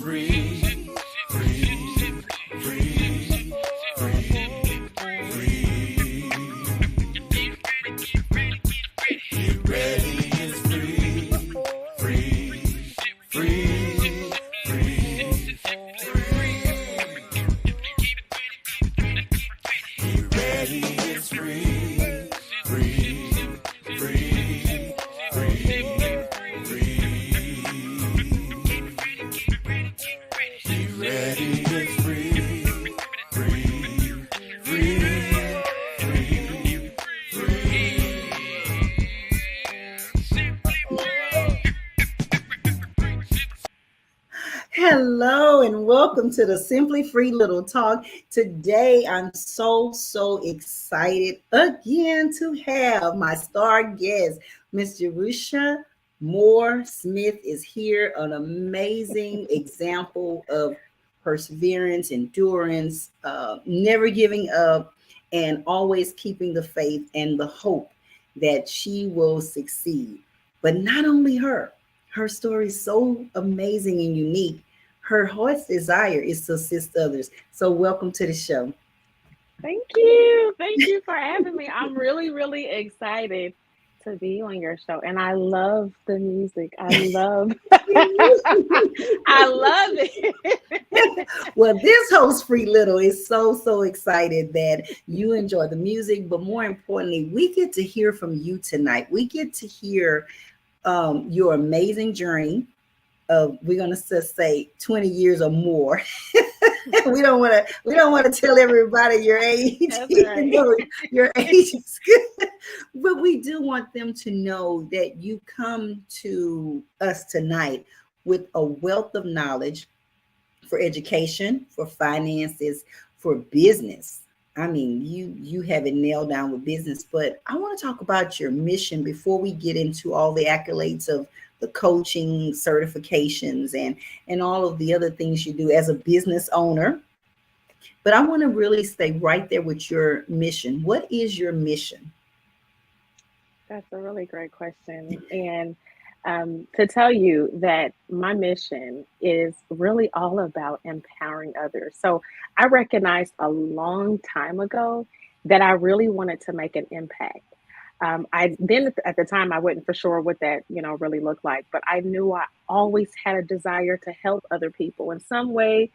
free, free, free, free, free. Get ready, it's free, free, free, free, free. Get ready, it's free, free, free, free, free. Get ready, it's free, free, free, free, Hello and welcome to the Simply Free Little Talk. Today I'm so excited again to have my star guest, Miss Jaresha Moore Smith is here, an amazing example of perseverance, endurance, never giving up, and always keeping the faith and the hope that she will succeed. But not only her, her story is so amazing and unique. Her heart's desire is to assist others. So, welcome to the show. Thank you. Thank you for having me. I'm really excited to be on your show. And I love the music. I love I love it. Well, this host, Free Little, is so excited that you enjoy the music. But more importantly, we get to hear from you tonight. We get to hear your amazing journey of, we're going to just say 20 years or more. we don't want to tell everybody your age. That's Even right. though your age is good. But we do want them to know that you come to us tonight with a wealth of knowledge for education, for finances, for business. I mean, you have it nailed down with business, but I want to talk about your mission before we get into all the accolades of the coaching certifications and all of the other things you do as a business owner. But I want to really stay right there with your mission. What is your mission? That's a really great question. And to tell you that my mission is really all about empowering others. So I recognized a long time ago that I really wanted to make an impact. I then at the time I wasn't for sure what that really looked like, but I knew I always had a desire to help other people in some way,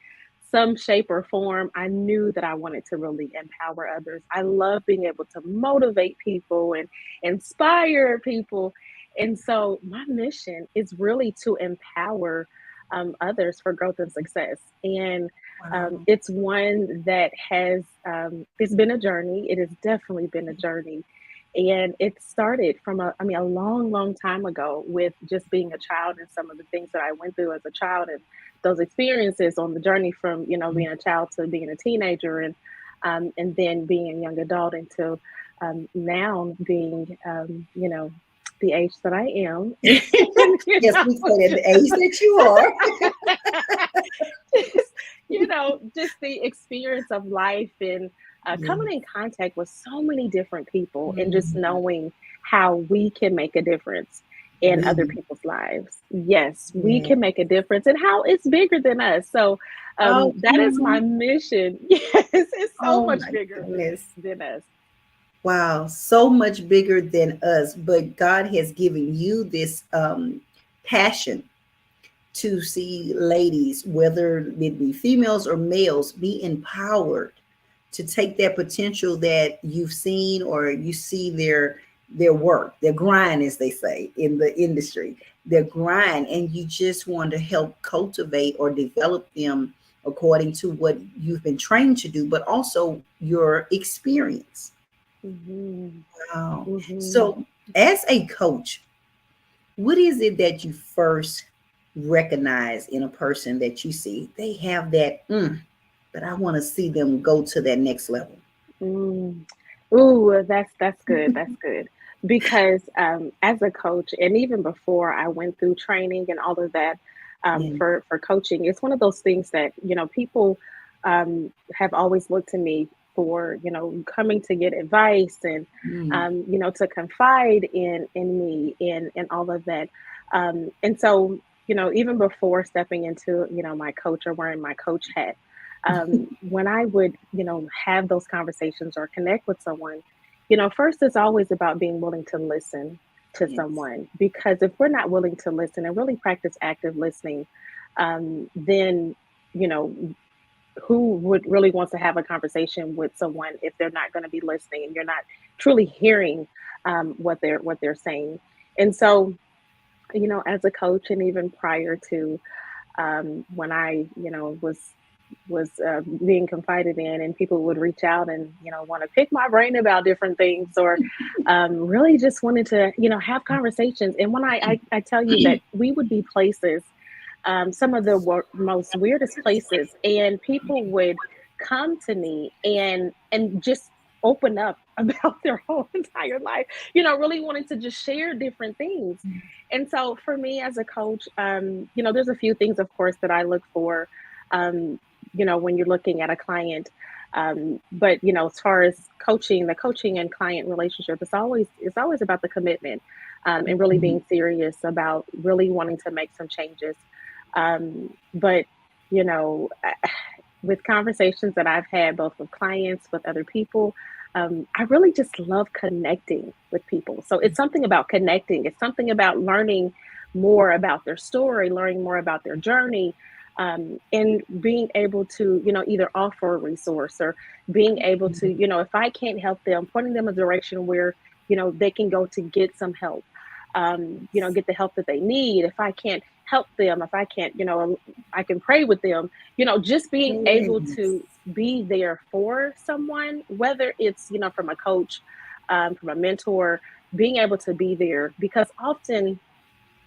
some shape or form. I knew that I wanted to really empower others. I love being able to motivate people and inspire people. And so my mission is really to empower others for growth and success. And Wow. it's one that has, it's been a journey. It has definitely been a journey. And it started from a long time ago with just being a child and some of the things that I went through as a child and those experiences on the journey from, being a child to being a teenager and then being a young adult until now being, the age that I am. And, Yes, we said at the age that you are. just, just the experience of life and coming in contact with so many different people and just knowing how we can make a difference in other We, people's lives. Yes, we yeah. can make a difference and how it's bigger than us. So Oh, that is my mission. Yes, it's so oh much my bigger goodness. than us. Wow, so much bigger than us, but God has given you this passion to see ladies, whether it be females or males, be empowered to take that potential that you've seen or you see their work, their grind, as they say in the industry, their grind, and you just want to help cultivate or develop them according to what you've been trained to do, but also your experience. Hmm. Wow. Hmm. So, as a coach, what is it that you first recognize in a person that you see? They have that, but I want to see them go to that next level. Mm. Ooh, that's good. That's good. Because as a coach, and even before I went through training and all of that Yeah. for coaching, it's one of those things that people have always looked to me for coming to get advice and Mm, to confide in me and all of that. And so even before stepping into, my coach or wearing my coach hat, when I would, have those conversations or connect with someone, first it's always about being willing to listen to Yes. someone. Because if we're not willing to listen and really practice active listening, then, you know, who would really wants to have a conversation with someone if they're not going to be listening and you're not truly hearing what they're saying. And so, as a coach, and even prior to, when I, was being confided in, and people would reach out and want to pick my brain about different things, or really just wanted to have conversations. And when I tell you that we would be places, some of the most weirdest places, and people would come to me and just open up about their whole entire life, really wanting to just share different things. And so for me as a coach, there's a few things, of course, that I look for, um, when you're looking at a client. But as far as coaching, the coaching and client relationship, it's always about the commitment, and really Mhm. being serious about really wanting to make some changes. But you know, with conversations that I've had, both with clients, with other people, I really just love connecting with people. So it's something about connecting. It's something about learning more about their story, learning more about their journey, and being able to, either offer a resource, or being able to, if I can't help them, pointing them a direction where, they can go to get some help, get the help that they need. If I can't help them, if I can't, I can pray with them, just being able Yes. to be there for someone, whether it's, from a coach, from a mentor, being able to be there. Because often,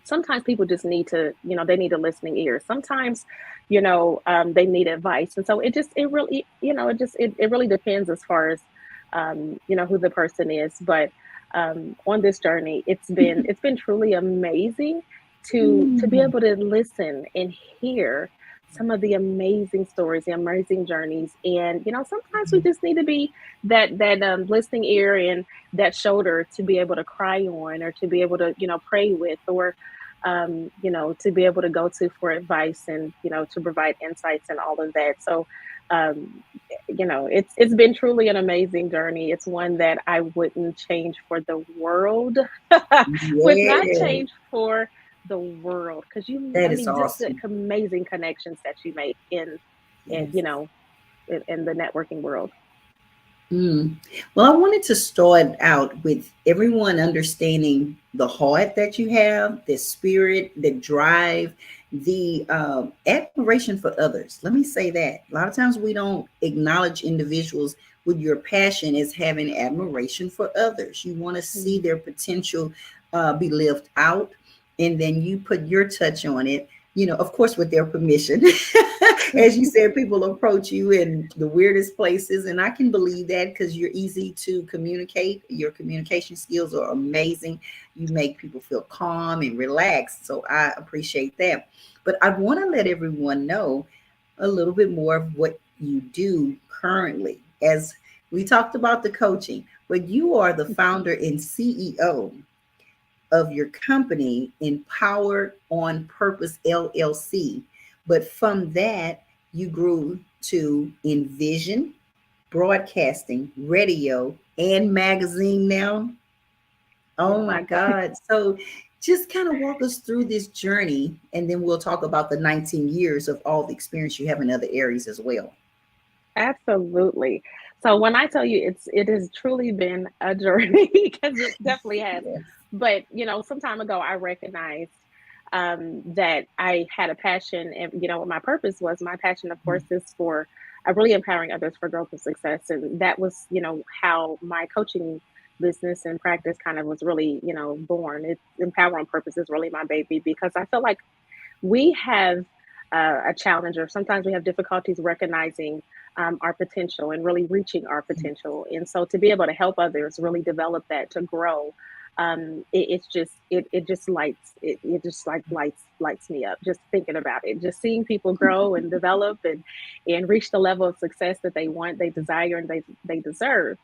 sometimes people just need to, they need a listening ear. Sometimes, they need advice. And so it really, it really depends as far as, who the person is. But on this journey, it's been truly amazing to be Mm. able to listen and hear some of the amazing stories, the amazing journeys. And sometimes we just need to be that listening ear and that shoulder to be able to cry on, or to be able to pray with, or to be able to go to for advice, and to provide insights and all of that. So, um, it's been truly an amazing journey. It's one that I wouldn't change for the world. Would not Yeah, change for the world, because I that is mean, just the awesome. amazing connections that you make in Yes. in the networking world. Mm. Well, I wanted to start out with everyone understanding the heart that you have, the spirit, the drive, the admiration for others. Let me say that. A lot of times we don't acknowledge individuals with your passion as having admiration for others. You want to see Mhm. their potential be lived out, and then you put your touch on it. Of course, with their permission. As you said, people approach you in the weirdest places, and I can believe that because you're easy to communicate. Your communication skills are amazing. You make people feel calm and relaxed, so I appreciate that. But I want to let everyone know a little bit more of what you do currently. As we talked about the coaching, but you are the founder and CEO of your company, Empowered on Purpose LLC. But from that, you grew to Envision, broadcasting, radio, and magazine now. Oh Yeah. my God. So just kind of walk us through this journey, and then we'll talk about the 19 years of all the experience you have in other areas as well. Absolutely. So when I tell you, it has truly been a journey, because it definitely has. Yes. But some time ago, I recognized, that I had a passion, and what my purpose was. My passion, of course, is for really empowering others for growth and success, and that was how my coaching business and practice kind of was really born. It's Empower on Purpose is really my baby, because I feel like we have a challenge, or sometimes we have difficulties recognizing our potential and really reaching our potential. And so to be able to help others really develop that, to grow, it's just it just it just like lights me up just thinking about it, just seeing people grow and develop, and reach the level of success that they want, they desire, and they deserve.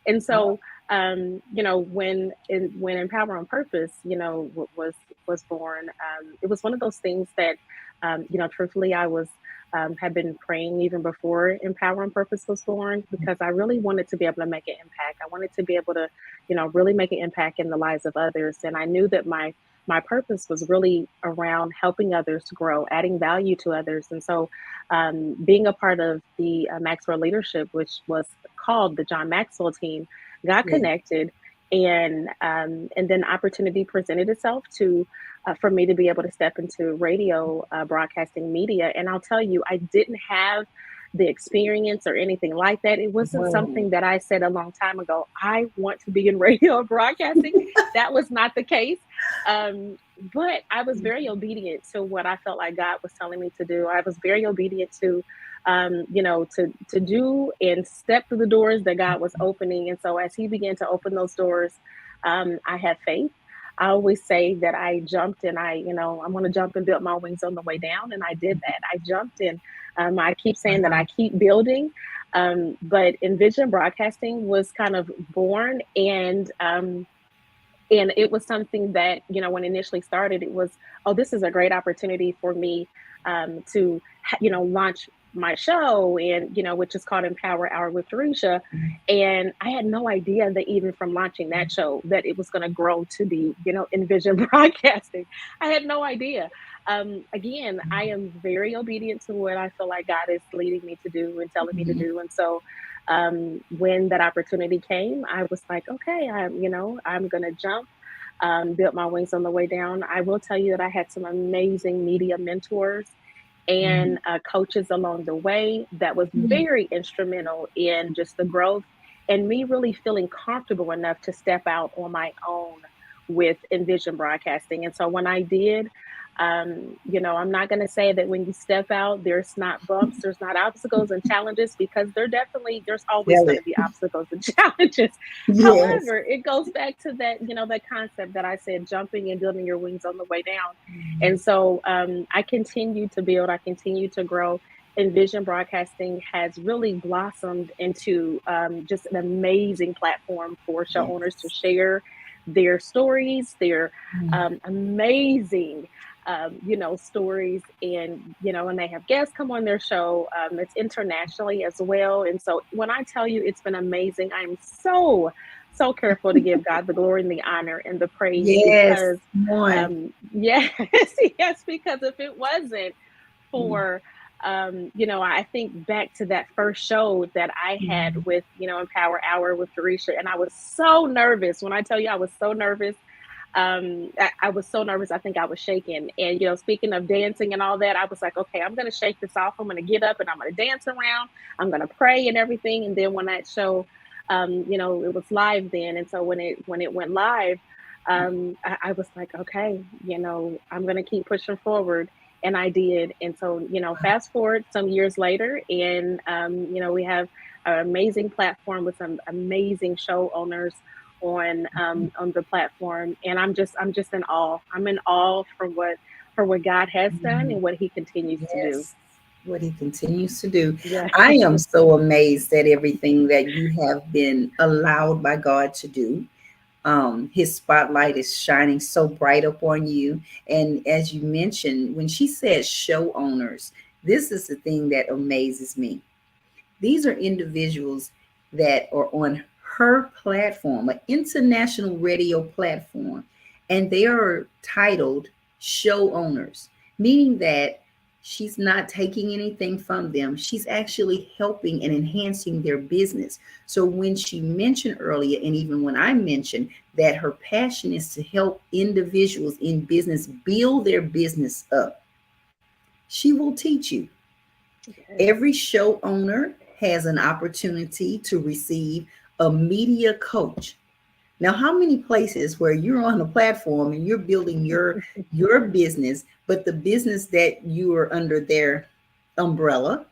And Oh, so when Empower on Purpose was was born, it was one of those things that, truthfully, I was had been praying even before Empower and Purpose was born, because I really wanted to be able to make an impact. I wanted to be able to, really make an impact in the lives of others. And I knew that my purpose was really around helping others grow, adding value to others. And so, being a part of the Maxwell leadership, which was called the John Maxwell team, got Yeah. connected, and then opportunity presented itself to for me to be able to step into radio broadcasting media. And I'll tell you, I didn't have the experience or anything like that. It wasn't Whoa. something that I said a long time ago, I want to be in radio broadcasting. That was not the case. Um, but I was very obedient to what I felt like God was telling me to do. I was very obedient to, to do and step through the doors that God was opening. And so as He began to open those doors, I had faith. I always say that I jumped, and I'm going to jump and build my wings on the way down. And I did that. I jumped, and I keep saying that I keep building. But Envision Broadcasting was kind of born, and it was something that, when initially started, it was, oh, this is a great opportunity for me to, launch my show, and, which is called Empower Hour with Jaresha. And I had no idea that even from launching that show, that it was going to grow to be, Envision Broadcasting. I had no idea. Again, I am very obedient to what I feel like God is leading me to do and telling me to do. And so, when that opportunity came, I was like, okay, I'm going to jump, build my wings on the way down. I will tell you that I had some amazing media mentors and coaches along the way that was very instrumental in just the growth and me really feeling comfortable enough to step out on my own with Envision Broadcasting. And so when I did, I'm not going to say that when you step out, there's not bumps, there's not obstacles and challenges, because there's always Tell going it. to be obstacles and challenges. Yes. However, it goes back to that, that concept that I said, jumping and building your wings on the way down. And so I continue to build, I continue to grow. Envision Broadcasting has really blossomed into just an amazing platform for show owners to share their stories, their amazing stories, and and they have guests come on their show. It's internationally as well. And so when I tell you it's been amazing, I'm so careful to give God the glory and the honor and the praise, Yes. because Come on. yes, yes, because if it wasn't for I think back to that first show that I had with, Empower Hour with Jaresha, and I was so nervous. When I tell you I was so nervous, I was so nervous. I think I was shaking. And, speaking of dancing and all that, I was like, okay, I'm going to shake this off. I'm going to get up and I'm going to dance around. I'm going to pray and everything. And then when that show, it was live then. And so when it went live, I was like, okay, I'm going to keep pushing forward. And I did. And so, fast forward some years later, and, we have an amazing platform with some amazing show owners on the platform, and I'm just in awe. I'm in awe for what God has done and what He continues to do. Yes. What He continues to do. Yeah. I am so amazed at everything that you have been allowed by God to do. His spotlight is shining so bright upon you. And as you mentioned, when she said show owners, this is the thing that amazes me. These are individuals that are on her platform, an international radio platform, and they are titled show owners, meaning that she's not taking anything from them. She's actually helping and enhancing their business. So when she mentioned earlier, and even when I mentioned that her passion is to help individuals in business build their business up, she will teach you. Every show owner has an opportunity to receive a media coach. Now, how many places where you're on a platform and you're building your business, but the business that you are under their umbrella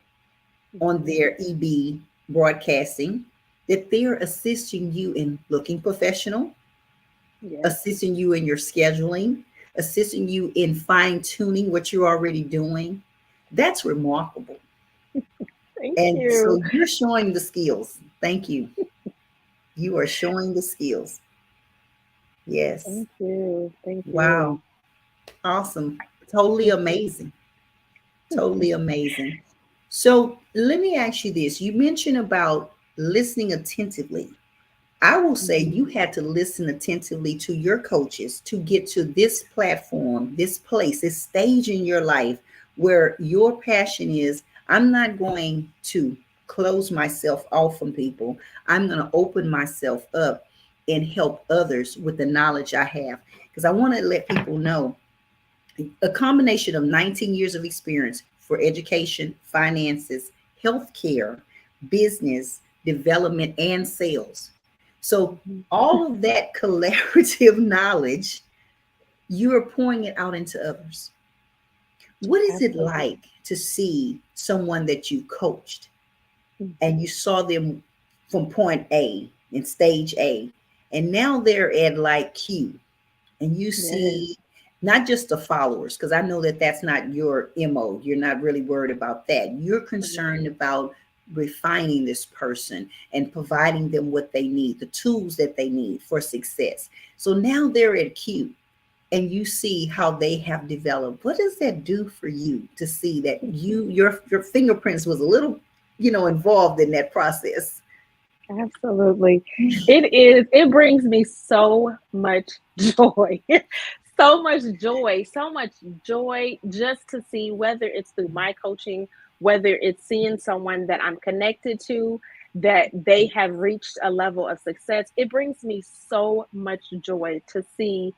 on their EB broadcasting, that they're assisting you in looking professional, Yes. assisting you in your scheduling, assisting you in fine tuning what you're already doing. That's remarkable. Thank And so you. you're showing the skills. Thank you. You are showing the skills. Yes. Thank you. Thank Wow. you. Awesome. Totally amazing. Totally amazing. So let me ask you this. You mentioned about listening attentively. I will say Mhm. you had to listen attentively to your coaches to get to this platform, this place, this stage in your life where your passion is. I'm not going to close myself off from people. I'm going to open myself up and help others with the knowledge I have. Because I want to let people know a combination of 19 years of experience for education, finances, healthcare, business, development, and sales. So, Mhm. all of that collaborative knowledge, you are pouring it out into others. What is it Absolutely. like to see someone that you coached and Mhm. you saw them from point A in stage A, and now they're at like Q, and you Yes. see not just the followers, because I know that that's not your MO. You're not really worried about that. You're concerned Right. about refining this person and providing them what they need, the tools that they need for success. So now they're at Q and you see how they have developed. What does that do for you to see that your fingerprints was a little, involved in that process? Absolutely. It is, it brings me so much joy. So much joy, so much joy just to see whether it's through my coaching, whether it's seeing someone that I'm connected to, that they have reached a level of success. It brings me so much joy to see,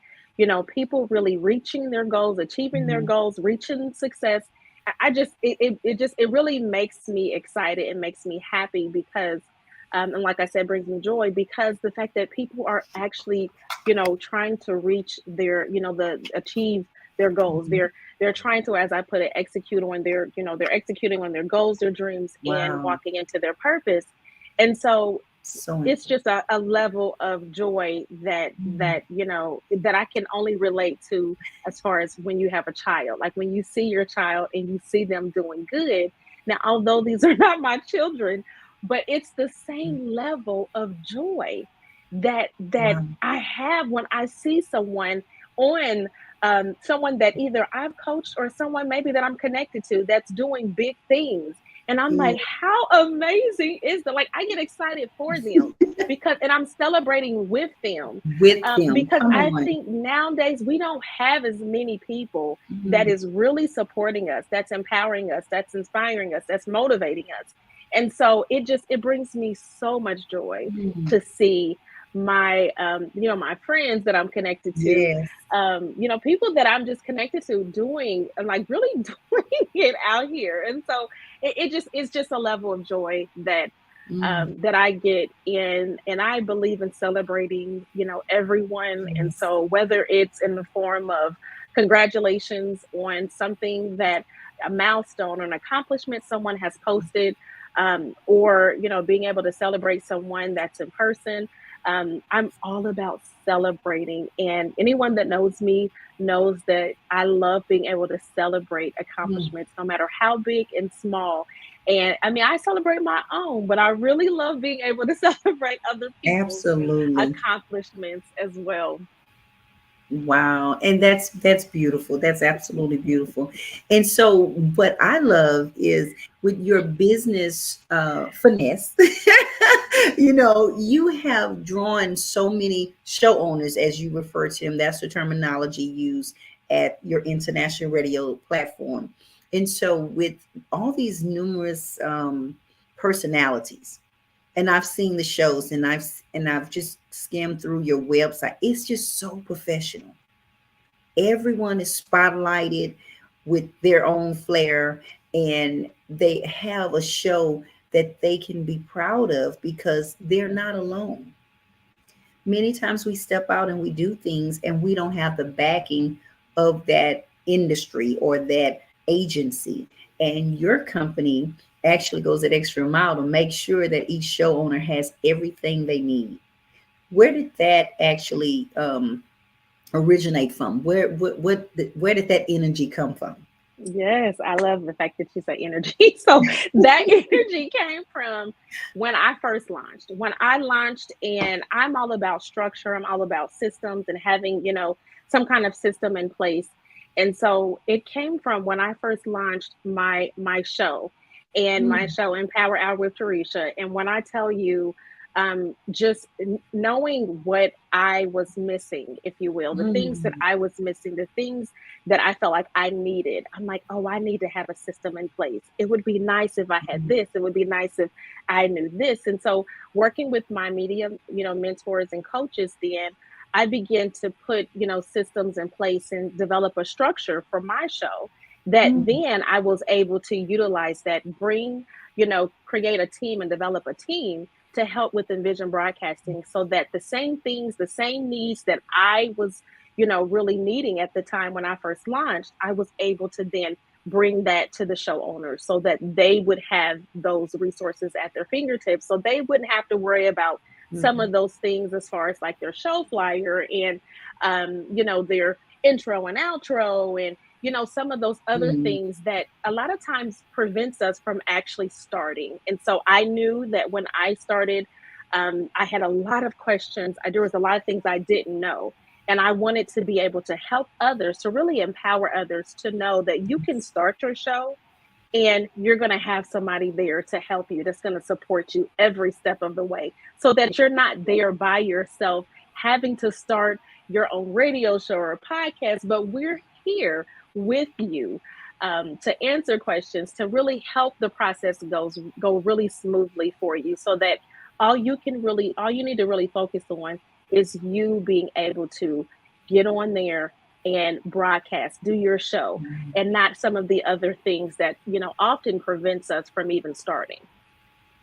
people really reaching their goals, achieving their Mhm. goals, reaching success. I just, it really makes me excited. It makes me happy because and like I said, brings me joy because the fact that people are actually, trying to reach their, the achieve their goals. Mhm. They're trying to, as I put it, execute on their, they're executing on their goals, their dreams, and Wow. walking into their purpose. And so So it's important. just a level of joy Mhm. that I can only relate to as far as when you have a child. Like when you see your child and you see them doing good. Now, although these are not my children, but it's the same level of joy that Wow. I have when I see someone on someone that either I've coached or someone maybe that I'm connected to that's doing big things. And I'm Yeah. like, how amazing is that? Like, I get excited for them because, and I'm celebrating with them With them. because Come I on. think nowadays we don't have as many people that Mhm. is really supporting us, that's empowering us, that's inspiring us, that's motivating us. And so it brings me so much joy Mhm. to see my my friends that I'm connected to, Yes. people that I'm just connected to doing like really doing it out here. And so it's just a level of joy that Mhm. that I get in, and I believe in celebrating, everyone. And Yes. so whether it's in the form of congratulations on something that a milestone or an accomplishment someone has posted, or being able to celebrate someone that's in person. I'm all about celebrating, and anyone that knows me knows that I love being able to celebrate Mm. accomplishments, no matter how big and small. And I mean, I celebrate my own, but I really love being able to celebrate other people's Absolutely. accomplishments as well. Wow. And that's beautiful. That's absolutely beautiful. And so what I love is with your business finesse, you have drawn so many show owners, as you refer to them. That's the terminology used at your international radio platform. And so with all these numerous personalities, and I've seen the shows, and I've just skimmed through your website. It's just so professional. Everyone is spotlighted with their own flair, and they have a show that they can be proud of because they're not alone. Many times we step out and we do things and we don't have the backing of that industry or that agency. And your company actually goes that extra mile to make sure that each show owner has everything they need. Where did that actually originate from? Where did that energy come from? Yes, I love the fact that you say energy. So that energy came from when I first launched. When I launched, and I'm all about structure, I'm all about systems and having, some kind of system in place. And so it came from when I first launched my show, and my Mm, show Empower Hour with Jaresha. And when I tell you, just knowing what I was missing, if you will, the things that mm, I was missing, the things that I felt like I needed. I'm like, oh, I need to have a system in place. It would be nice if I had mm, this. It would be nice if I knew this. And so, working with my media, mentors and coaches, then I began to put, systems in place and develop a structure for my show that mm, then I was able to utilize that, create a team and develop a team to help with Envision Broadcasting so that the same things, the same needs that I was, really needing at the time when I first launched, I was able to then bring that to the show owners so that they would have those resources at their fingertips. So they wouldn't have to worry about some mhm, of those things as far as like their show flyer and, their intro and outro and, some of those other mm. things that a lot of times prevents us from actually starting. And so I knew that when I started, I had a lot of questions. There was a lot of things I didn't know. And I wanted to be able to help others, to really empower others to know that you can start your show and you're going to have somebody there to help you, that's going to support you every step of the way, so that you're not there by yourself having to start your own radio show or podcast, but we're here with you, to answer questions, to really help the process go really smoothly for you, so that all you need to really focus on is you being able to get on there and broadcast, do your show, and not some of the other things that often prevents us from even starting.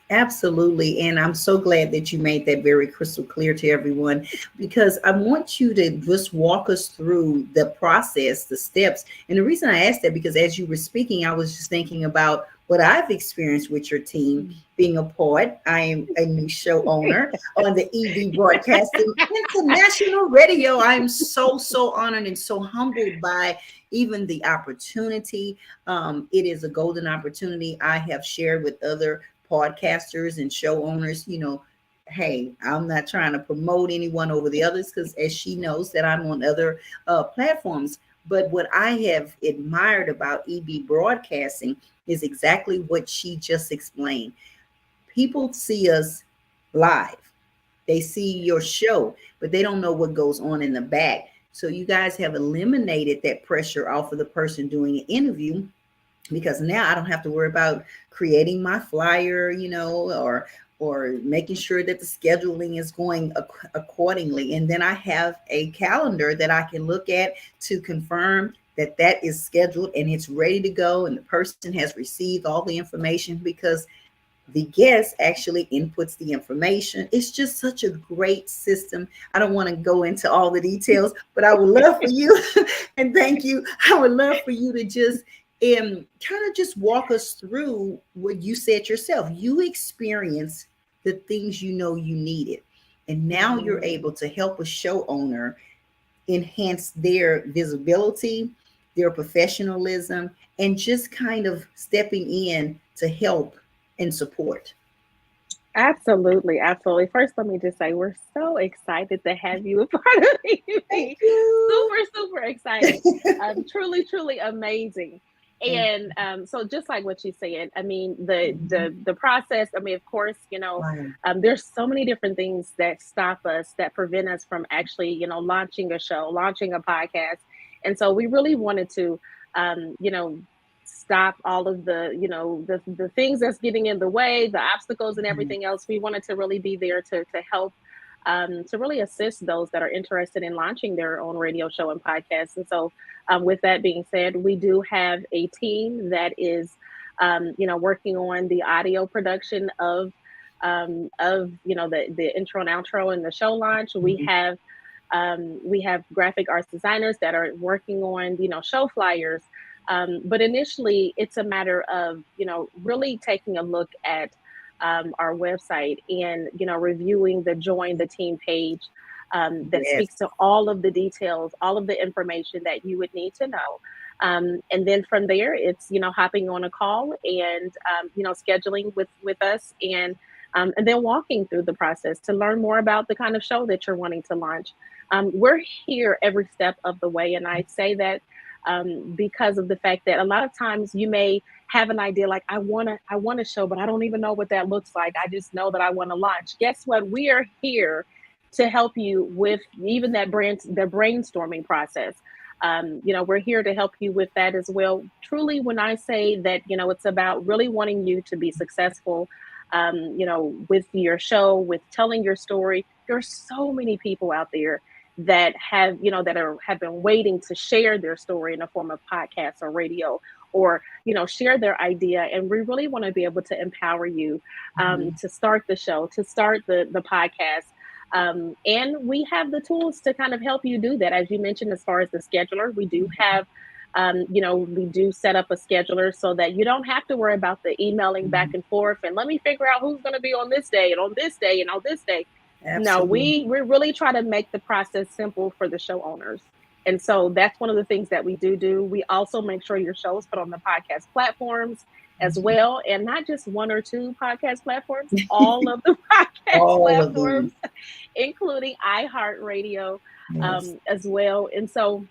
Absolutely. And I'm so glad that you made that very crystal clear to everyone, because I want you to just walk us through the process, the steps. And the reason I asked that, because as you were speaking, I was just thinking about what I've experienced with your team. Being a poet, I am a new show owner on the EB Broadcasting International Radio. I'm so, so honored and so humbled by even the opportunity. It is a golden opportunity. I have shared with other podcasters and show owners, hey, I'm not trying to promote anyone over the others, because as she knows that I'm on other platforms. But what I have admired about EB Broadcasting is exactly what she just explained. People see us live, they see your show, but they don't know what goes on in the back. So you guys have eliminated that pressure off of the person doing an interview, because now I don't have to worry about creating my flyer, or making sure that the scheduling is going accordingly. And then I have a calendar that I can look at to confirm that that is scheduled and it's ready to go, and the person has received all the information, because the guest actually inputs the information. It's just such a great system. I don't want to go into all the details, but I would love for you, and thank you. I would love for you to just kind of just walk us through what you said yourself. You experienced the things you needed, and now you're Mhm. able to help a show owner enhance their visibility, their professionalism, and just kind of stepping in to help and support. Absolutely, absolutely. First, let me just say we're so excited to have you a part of the Thank EP. you. Super, super excited. Truly, truly amazing. Thank And so, just like what you said, I mean, the you. the the process. I mean, of course, Right. there's so many different things that stop us, that prevent us from actually, launching a show, launching a podcast. And so, we really wanted to, stop all of the things that's getting in the way, the obstacles and Mhm. everything else. We wanted to really be there to help, to really assist those that are interested in launching their own radio show and podcast. And so, with that being said, we do have a team that is, working on the audio production of the intro and outro and the show launch. We have graphic arts designers that are working on show flyers. But initially, it's a matter of really taking a look at our website and reviewing the join the team page, that Yes. speaks to all of the details, all of the information that you would need to know. And then from there, it's hopping on a call and scheduling with us, and then walking through the process to learn more about the kind of show that you're wanting to launch. We're here every step of the way, and I say that because of the fact that a lot of times you may have an idea like I want to show, but I don't even know what that looks like. I just know that I want to launch. Guess what? We are here to help you with even the brainstorming process. We're here to help you with that as well. Truly, when I say that, it's about really wanting you to be successful, with your show, with telling your story. There's so many people out there that have been waiting to share their story in the form of podcasts or radio, or share their idea, and we really want to be able to empower you to start the show, to start the podcast. And we have the tools to kind of help you do that. As you mentioned, as far as the scheduler, we do have, we do set up a scheduler so that you don't have to worry about the emailing back and forth and let me figure out who's going to be on this day and on this day and on this day. No, Absolutely. we really try to make the process simple for the show owners. And so that's one of the things that we do. We also make sure your show is put on the podcast platforms as well, and not just one or two podcast platforms, all of the podcast All of platforms, them. including iHeartRadio Yes. as well. And so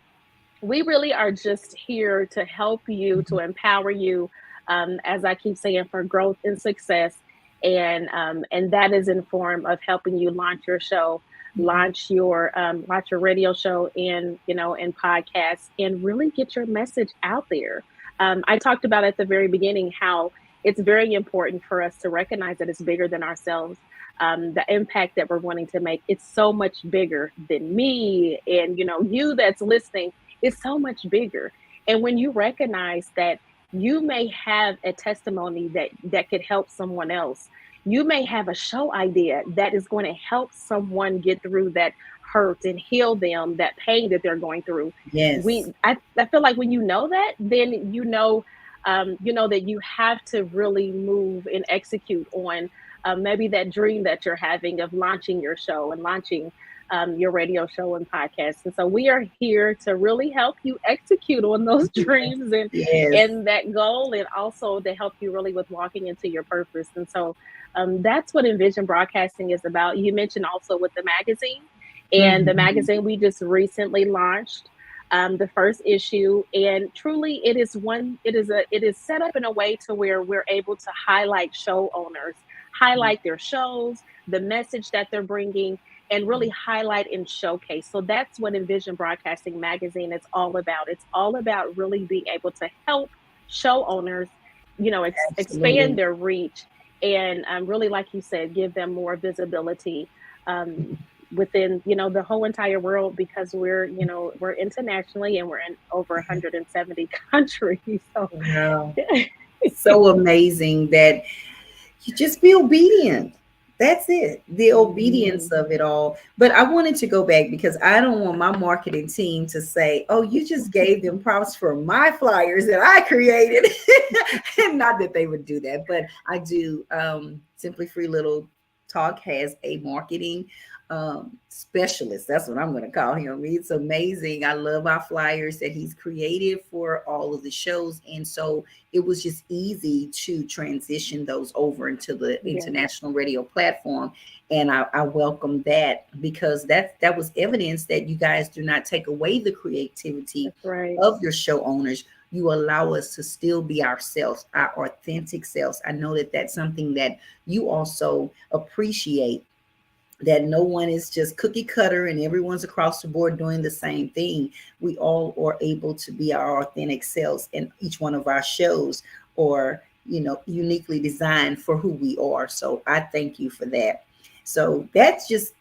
we really are just here to help you, to empower you, as I keep saying, for growth and success. And that is in form of helping you launch your show, launch your radio show, and podcasts, and really get your message out there. I talked about at the very beginning how it's very important for us to recognize that it's bigger than ourselves. The impact that we're wanting to make, it's so much bigger than me, and you that's listening is so much bigger. And when you recognize that you may have a testimony that could help someone else, you may have a show idea that is going to help someone get through that hurt and heal them, that pain that they're going through. Yes. I feel like when you know that, then that you have to really move and execute on maybe that dream that you're having of launching your show and launching your radio show and podcast. And so we are here to really help you execute on those dreams and Yes. that goal, and also to help you really with walking into your purpose. And so that's what Envision Broadcasting is about. You mentioned also with the magazine, and the Mhm. magazine we just recently launched the first issue, and truly it is set up in a way to where we're able to highlight show owners, highlight their shows, the message that they're bringing, and really highlight and showcase. So that's what Envision Broadcasting Magazine is all about. It's all about really being able to help show owners, expand Absolutely. their reach, and really, like you said, give them more visibility within the whole entire world, because we're internationally, and we're in over 170 countries. So Wow. So amazing that you just be obedient. That's it. The obedience Mhm. of it all. But I wanted to go back because I don't want my marketing team to say, oh, you just gave them props for my flyers that I created. And not that they would do that, but I do. Simply Free Little Talk has a marketing specialist. That's what I'm going to call him. It's amazing. I love our flyers that he's created for all of the shows. And so it was just easy to transition those over into the Yeah, international radio platform. And I welcome that, because that was evidence that you guys do not take away the creativity that's right. of your show owners. You allow us to still be ourselves, our authentic selves. I know that that's something that you also appreciate, that no one is just cookie cutter and everyone's across the board doing the same thing. We all are able to be our authentic selves, and each one of our shows are, uniquely designed for who we are. So I thank you for that. So that's just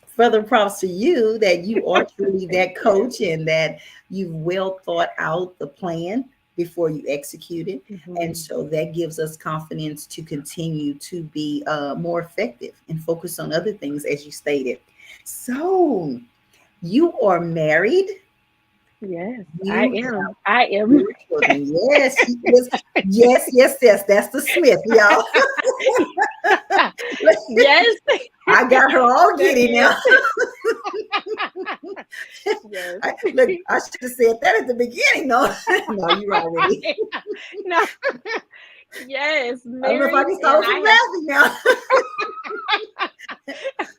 further props to you, that you are truly Thank that you. coach, and that you've well thought out the plan before you execute it. And Mhm. so that gives us confidence to continue to be more effective and focus on other things, as you stated. So you are married. Yes, I You am. I am. have children. Yes, he is. Yes, yes, yes. That's the Smith, y'all. Yes, I got her all that giddy now. is. Yes. Look, I should have said that at the beginning. No, no, you're already. No. Yes, I don't know if I married, can and stop from I have. laughing now.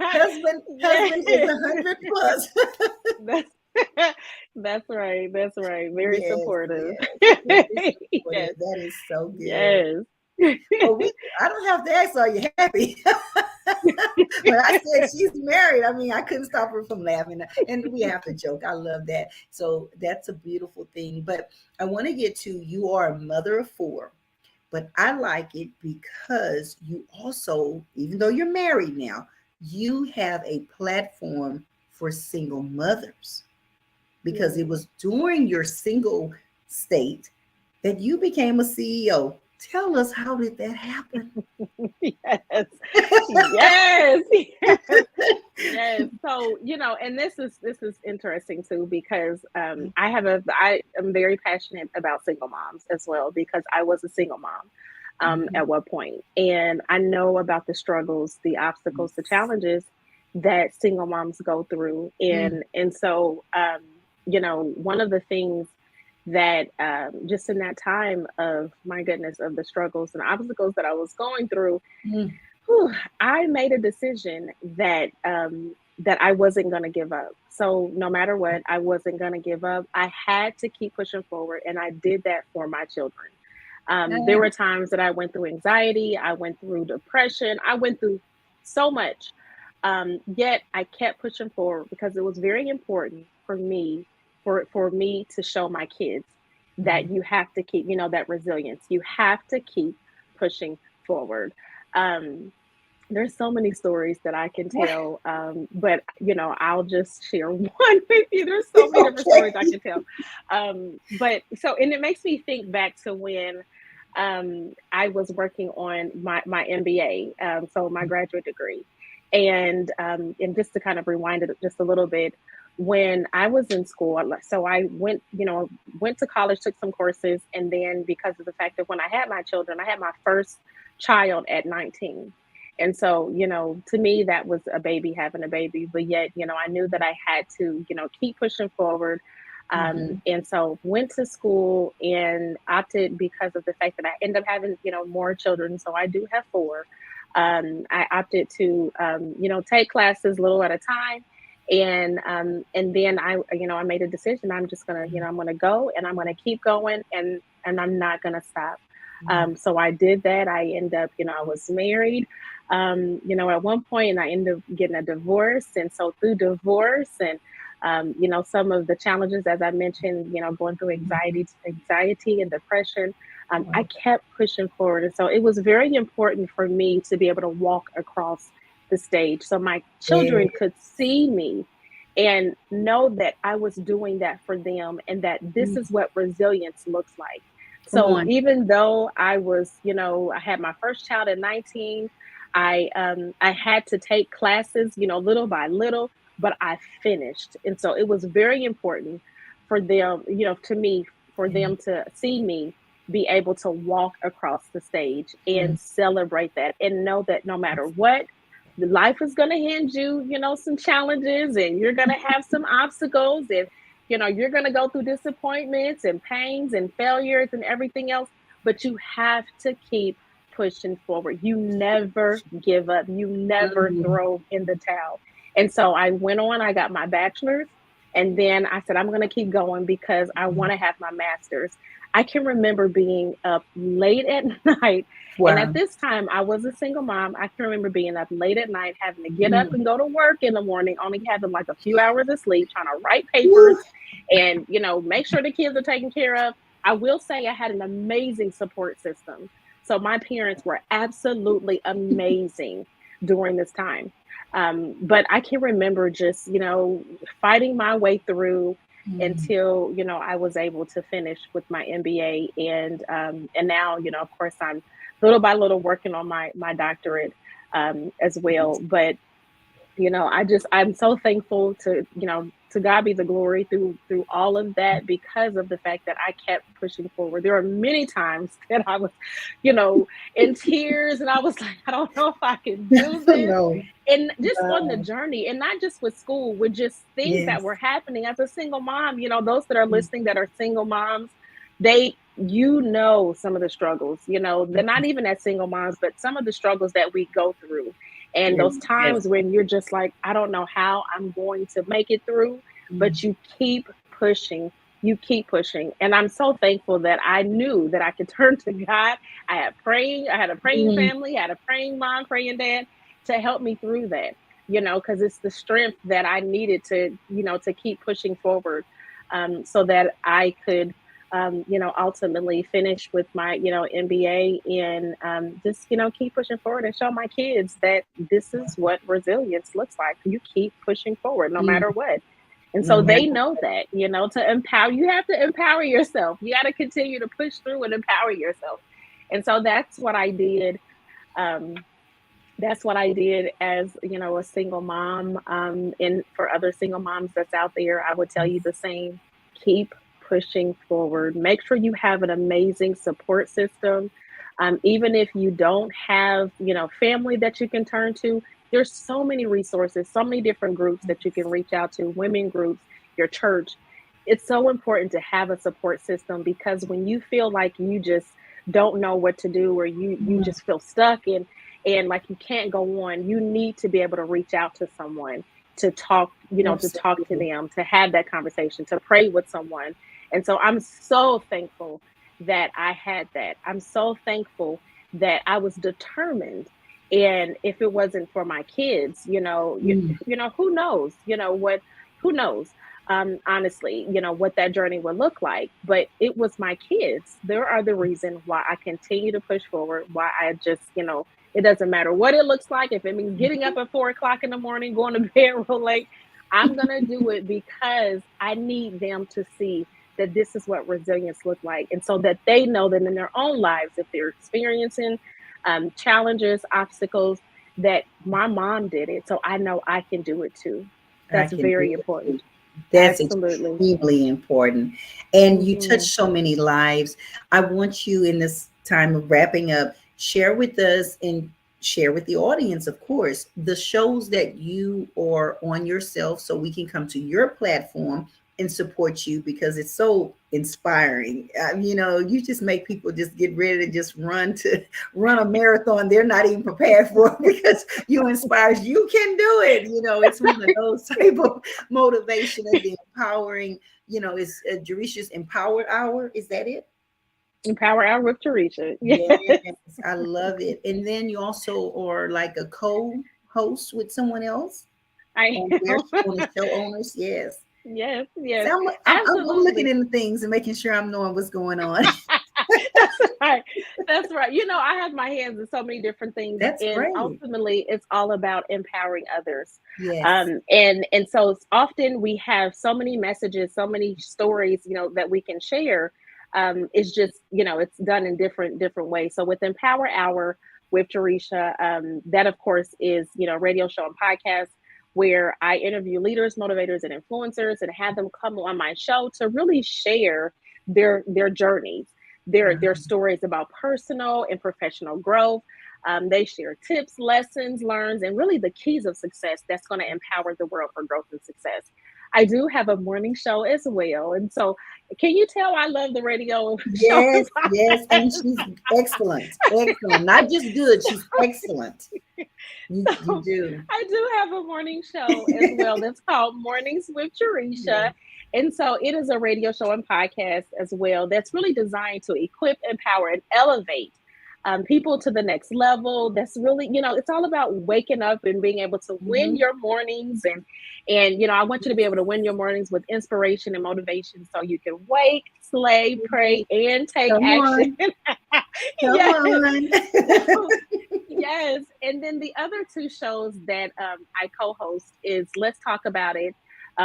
Husband Yes. is 100 plus. That's That's right. That's right. Very Yes, supportive. yes. Very Yes. supportive. That is so good. Yes. Well, I don't have to ask, are you happy? When I said she's married, I mean, I couldn't stop her from laughing. And we have to joke. I love that. So that's a beautiful thing. But I want to get to, you are a mother of four, but I like it because you also, even though you're married now, you have a platform for single mothers, because it Mm. was during your single state that you became a CEO. Tell us, how did that happen? Yes. Yes. Yes. Yes. So, and this is interesting too, because I am very passionate about single moms as well, because I was a single mom Mhm. at one point, and I know about the struggles, the obstacles, the Yes. challenges that single moms go through, Mm. and so one of the things that just in that time of, my goodness, of the struggles and obstacles that I was going through, Mm. whew, I made a decision that that I wasn't going to give up. So no matter what, I wasn't going to give up. I had to keep pushing forward, and I did that for my children. There Ah. were times that I went through anxiety, I went through depression, I went through so much. Yet I kept pushing forward, because it was very important for me, for me to show my kids that Mhm. you have to keep, that resilience. You have to keep pushing forward. Um, there's so many stories that I can tell, but I'll just share one with you. There's so many different stories I Okay. can tell, but so, and it makes me think back to when I was working on my MBA, so my graduate degree, and just to kind of rewind it just a little bit, when I was in school, so I went to college, took some courses, and then, because of the fact that when I had my children, I had my first child at 19. And so, to me, that was a baby having a baby, but yet, I knew that I had to, keep pushing forward. Mhm. And so went to school and opted, because of the fact that I end up having, more children. So I do have four. I opted to, take classes a little at a time. And then I made a decision. I'm just gonna, I'm gonna go, and I'm gonna keep going, and I'm not gonna stop. Mhm. So I did that. I ended up, I was married, at one point, and I ended up getting a divorce. And so through divorce and some of the challenges, as I mentioned, going through anxiety and depression, I Wow. kept pushing forward. And so it was very important for me to be able to walk across the stage, so my Yeah. children could see me and know that I was doing that for them, and that this Mm. is what resilience looks like. Come So on. even though I was, I had my first child at 19, I had to take classes, little by little, but I finished. And so it was very important for them, to me, for Yeah. them to see me be able to walk across the stage Mm. and celebrate that, and know that no matter what, life is going to hand you, some challenges, and you're going to have some obstacles, and, you're going to go through disappointments and pains and failures and everything else, but you have to keep pushing forward. You never give up. You never Mhm. throw in the towel. And so I went on, I got my bachelor's, and then I said, I'm going to keep going, because I want to have my master's. I can remember being up late at night. And at Wow. this time, I was a single mom. I can remember being up late at night, having to get up Mm. and go to work in the morning, only having like a few hours of sleep, trying to write papers Woo. and, make sure the kids are taken care of. I will say I had an amazing support system. So my parents were absolutely amazing during this time. But I can remember just, fighting my way through Mm. until, I was able to finish with my MBA. And now, of course, I'm little by little working on my doctorate as well. But I'm so thankful to, to God be the glory through all of that, because of the fact that I kept pushing forward. There are many times that I was, you know, in tears, and I was like, I don't know if I can do this. No. And just on the Wow. journey, and not just with school, with just things that Yes. were happening as a single mom. Those that are Mm. listening that are single moms, they some of the struggles, they're not even as single moms, but some of the struggles that we go through, and Yes. those Yes. times when you're just like, I don't know how I'm going to make it through, Mm. but you keep pushing. You keep pushing. And I'm so thankful that I knew that I could turn to God. I had a praying Mm, family, I had a praying mom, praying dad to help me through that, because it's the strength that I needed to, to keep pushing forward, so that I could, ultimately finish with my, MBA, and just, keep pushing forward and show my kids that this is what resilience looks like. You keep pushing forward no mm, matter what. And no so they matter. know that, to empower, you have to empower yourself. You got to continue to push through and empower yourself. And so that's what I did. Um, that's what I did as, a single mom. And for other single moms that's out there, I would tell you the same. Keep pushing forward. Make sure you have an amazing support system. Even if you don't have, family that you can turn to, there's so many resources, so many different groups that you can reach out to, women groups, your church. It's so important to have a support system, because when you feel like you just don't know what to do, or you Mm, just feel stuck and like you can't go on, you need to be able to reach out to someone, to talk, to talk to absolutely. them, to have that conversation, to pray with someone. And so I'm so thankful that I had that. I'm so thankful that I was determined. And if it wasn't for my kids, Mm, who knows, who knows, honestly, what that journey would look like. But it was my kids. There are the reason why I continue to push forward, why I just, it doesn't matter what it looks like. If it means getting up at 4 o'clock in the morning, going to bed real late, I'm going to do it, because I need them to see that this is what resilience look like. And so that they know that in their own lives, if they're experiencing challenges, obstacles, that my mom did it. So I know I can do it too. I That's can do very it too. important. That's Absolutely. extremely important. And you touch Hmm. so many lives. I want you, in this time of wrapping up, share with us and share with the audience, of course, the shows that you are on yourself, so we can come to your platform and support you, because it's so inspiring. You just make people just get ready to just run a marathon they're not even prepared for, because you inspire. You can do it. It's one of those type of motivation, and the empowering. Is Jarisha's Empowered Hour? Is that it? Empower our with Jaresha. Yes, Yes, I love it. And then you also are like a co-host with someone else I on am. on the show owners. Yes. Yes, yes, So I'm looking absolutely. into things and making sure I'm knowing what's going on. That's right. That's right. I have my hands in so many different things, That's and great. ultimately, it's all about empowering others. Yes. And so often we have so many messages, so many stories, that we can share. It's just, it's done in different ways. So with Empower Hour with Jaresha, that of course is, radio show and podcast, where I interview leaders, motivators, and influencers, and have them come on my show to really share their journeys, their Wow. stories about personal and professional growth. They share tips, lessons, learns, and really the keys of success that's going to empower the world for growth and success. I do have a morning show as well, and so can you tell I love the radio show and Yes, yes, and podcast? she's excellent, excellent. Not just good, she's excellent. You So do. I do have a morning show as well that's called Mornings with Yeah. Jaresha. And so it is a radio show and podcast as well that's really designed to equip, empower, and elevate people to the next level. That's really, it's all about waking up and being able to win Mhm. your mornings. And I want you to be able to win your mornings with inspiration and motivation, so you can wake, slay, pray, and take Come action. on, come Yes. on. So, yes. And then the other two shows that I co host is Let's Talk About It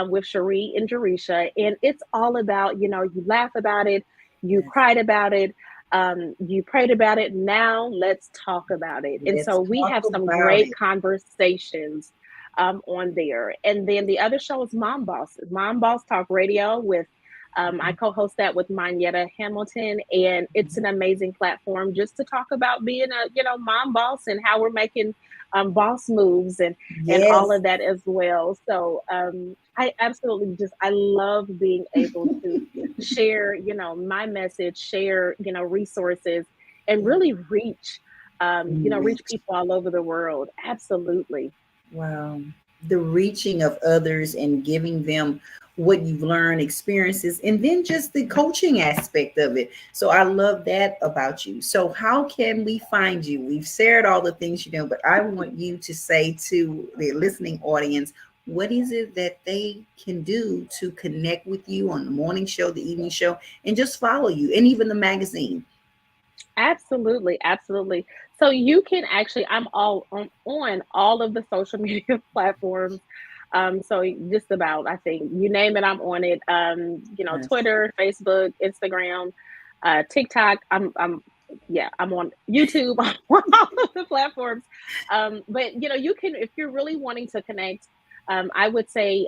with Cherie and Jaresha. And it's all about, you laugh about it, you Yes, cried about it, you prayed about it. Now let's talk about it. And let's so we talk have some about great it. conversations on there. And then the other show is Mom Boss Talk Radio with I co-host that with Manetta Hamilton, and it's an amazing platform just to talk about being a mom boss, and how we're making boss moves, and all Yes. of that as well. So I absolutely just I love being able to share my message, share resources, and really reach reach Reach. people all over the world. Absolutely. Wow. The reaching of others and giving them what you've learned, experiences, and then just the coaching aspect of it. So I love that about you. So how can we find you? We've shared all the things you know, but I want you to say to the listening audience, what is it that they can do to connect with you on the morning show, the evening show, and just follow you, and even the magazine? Absolutely, absolutely. So you can actually, I'm all on all of the social media platforms. So just about, I think you name it, I'm on it. Yes. Twitter, Facebook, Instagram, TikTok. Yeah, I'm on YouTube. I'm on all of the platforms. But you can, if you're really wanting to connect, I would say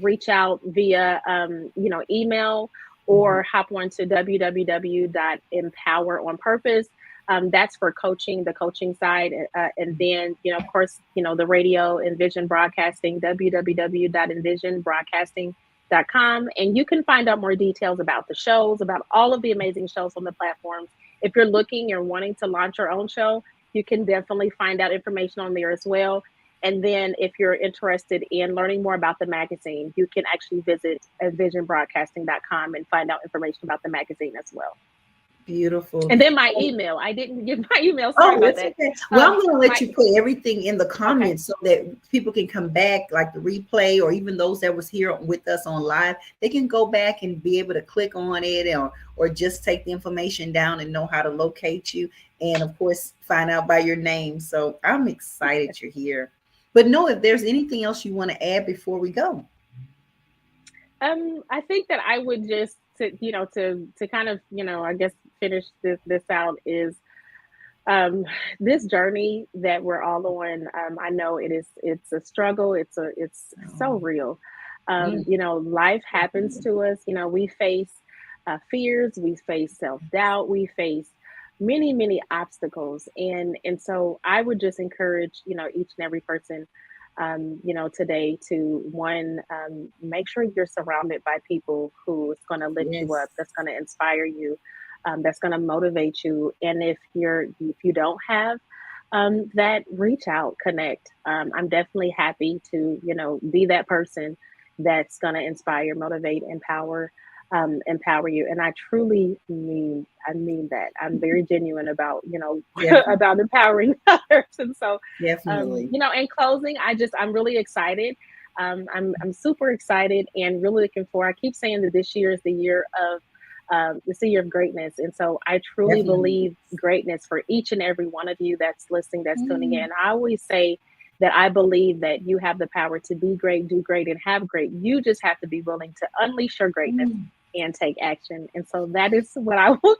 reach out via email, Mhm. or hop on to www.empoweronpurpose. That's for coaching, the coaching side. And then, of course, the radio, Envision Broadcasting, www.envisionbroadcasting.com. And you can find out more details about the shows, about all of the amazing shows on the platforms. If you're looking or wanting to launch your own show, you can definitely find out information on there as well. And then if you're interested in learning more about the magazine, you can actually visit visionbroadcasting.com and find out information about the magazine as well. Beautiful. And then my email. I didn't give my email. Sorry Oh, about it's that. okay. Well, I'm going to let My you put everything in the Okay. comments so that people can come back, like the replay, or even those that was here with us on live, they can go back and be able to click on it, or just take the information down and know how to locate you, and of course find out by your name. So I'm excited you're here. But no, if there's anything else you want to add before we go. I think that I would just to kind of I guess finish this out is um, this journey that we're all on. I know it's a struggle. It's so Oh, real. mm, Life happens to us. We face fears, we face self-doubt, we face many obstacles, and so I would just encourage each and every person today to one, make sure you're surrounded by people who is going to lift you yes. up, that's going to inspire you, that's going to motivate you. And if you don't have that, reach out, connect. I'm definitely happy to be that person that's going to inspire, motivate, empower you. And I mean that. I'm very genuine about Definitely. about empowering others. And so Definitely. in closing, I'm really excited. I'm super excited and really looking for. I keep saying that this year is the year of it's the year of greatness, and so I truly Definitely. believe greatness for each and every one of you that's listening, that's tuning Mm, in. I always say that I believe that you have the power to be great, do great, and have great. You just have to be willing to unleash your greatness mm. and take action. And so that is what I will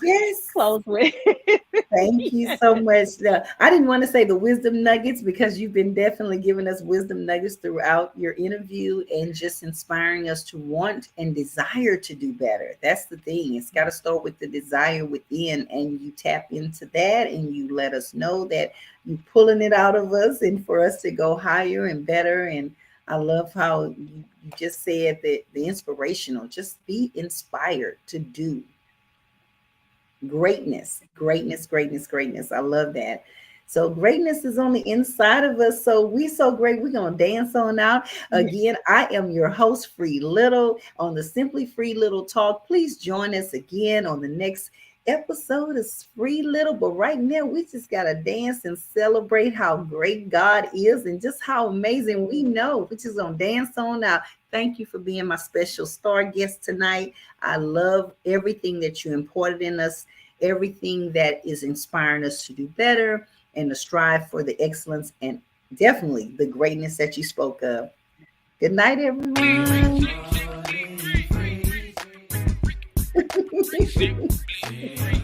Yes. close with. Thank you so much. I didn't want to say the wisdom nuggets because you've been definitely giving us wisdom nuggets throughout your interview and just inspiring us to want and desire to do better. That's the thing. It's got to start with the desire within, and you tap into that and you let us know that you're pulling it out of us and for us to go higher and better. And I love how you just said that the inspirational, just be inspired to do greatness, greatness, greatness, greatness. I love that. So greatness is on the inside of us. So we so great. We're gonna dance on out. Again, I am your host, Free Little, on the Simply Free Little Talk. Please join us again on the next episode of Free Little. But right now, we just gotta dance and celebrate how great God is and just how amazing we know. We're just gonna dance on out. Thank you for being my special star guest tonight. I love everything that you imported in us, everything that is inspiring us to do better and to strive for the excellence and definitely the greatness that you spoke of. Good night, everyone. Falling free, free.